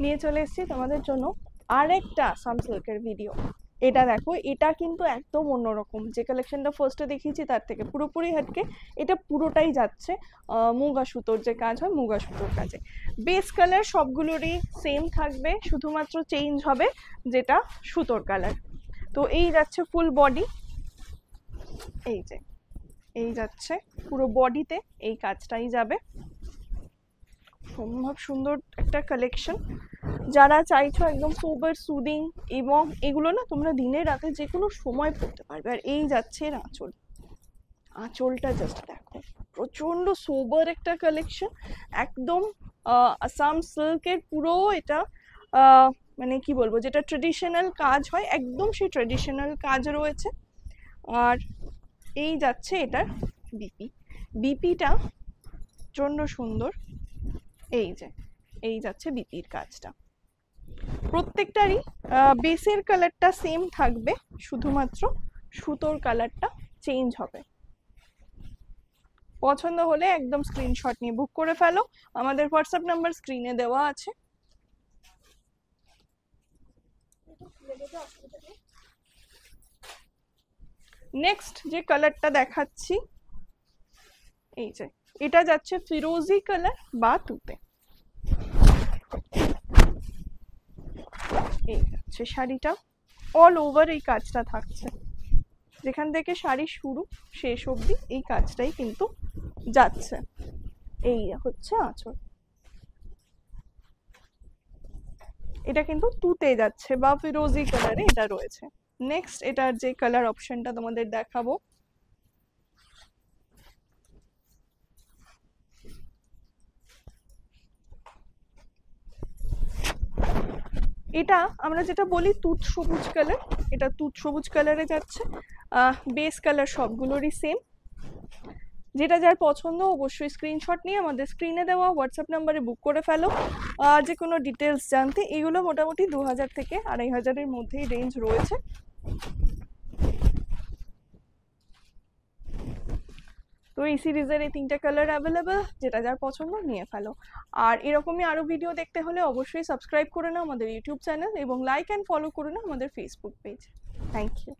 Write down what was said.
নিয়ে চলে এসেছি তোমাদের জন্য আরেকটা আসাম সিল্কের ভিডিও। এটা দেখো, এটা কিন্তু একদম অন্যরকম। যে কালেকশনটা ফার্স্টে দেখিয়েছি তার থেকে পুরোপুরি হাটকে। এটা পুরোটাই যাচ্ছে মুগা সুতোর যে কাজ হয়, মুগা সুতোর কাজে। বেস কালার সবগুলোরই সেম থাকবে, শুধুমাত্র চেঞ্জ হবে যেটা সুতোর কালার। তো এই যাচ্ছে ফুল বডি, এই যে এই যাচ্ছে পুরো বডিতে এই কাজটাই যাবে। সম্ভব সুন্দর একটা কালেকশন। যারা চাইছো একদম সোবার সুদিং, এবং এগুলো না তোমরা দিনে রাতে যে কোনো সময় পড়তে পারবে। আর এই যাচ্ছে এর আঁচল, আঁচলটা জাস্ট দেখো, প্রচন্ড সোবার একটা কালেকশন। একদম আসাম সিল্কের পুরো এটা মানে কি বলবো, যেটা ট্রেডিশনাল কাজ হয় একদম সেই ট্রেডিশনাল কাজ রয়েছে। আর এই যাচ্ছে এটার বিপিটা প্রচন্ড সুন্দর। এই যে এই যাচ্ছে বিপির কাজটা। প্রত্যেকটারই বেসের কালারটা সেম থাকবে, শুধুমাত্র সুতোর কালারটা চেঞ্জ হবে। পছন্দ হলে একদম স্ক্রিনশট নিয়ে বুক করে ফেলো। আমাদের হোয়াটসঅ্যাপ নাম্বার স্ক্রিনে দেওয়া আছে। নেক্সট যে কালারটা দেখাচ্ছি, এই যে এটা যাচ্ছে ফিরোজি কালার বা তুতে। এই যাচ্ছে শাড়িটা, অল ওভার এই কাজটা থাকছে। যেখান থেকে শাড়ি শুরু শেষ অবধি এই কাজটাই কিন্তু যাচ্ছে। এই হচ্ছে আঁচল। এটা কিন্তু তুতে যাচ্ছে বা ফিরোজি কালারে এটা রয়েছে। নেক্সট এটার যে কালার অপশনটা তোমাদের দেখাবো, এটা আমরা যেটা বলি তুত সবুজ কালার, এটা তুত সবুজ কালারে যাচ্ছে। বেস কালার সবগুলোরই সেম। যেটা যার পছন্দ অবশ্যই স্ক্রিনশট নিয়ে আমাদের স্ক্রিনে দেওয়া হোয়াটসঅ্যাপ নাম্বারে বুক করে ফেলো। যে কোনো ডিটেলস জানতে, এগুলো মোটামুটি 2000 থেকে 2500-এর মধ্যেই রেঞ্জ রয়েছে। তো এই সিরিজের এই 3টে কালার অ্যাভেলেবেল, যেটা যার পছন্দ নিয়ে ফেলো। আর এরকমই আরো ভিডিও দেখতে হলে অবশ্যই সাবস্ক্রাইব করে নাও আমাদের ইউটিউব চ্যানেল, এবং লাইক অ্যান্ড ফলো করে নাও আমাদের ফেসবুক পেজ। Thank you.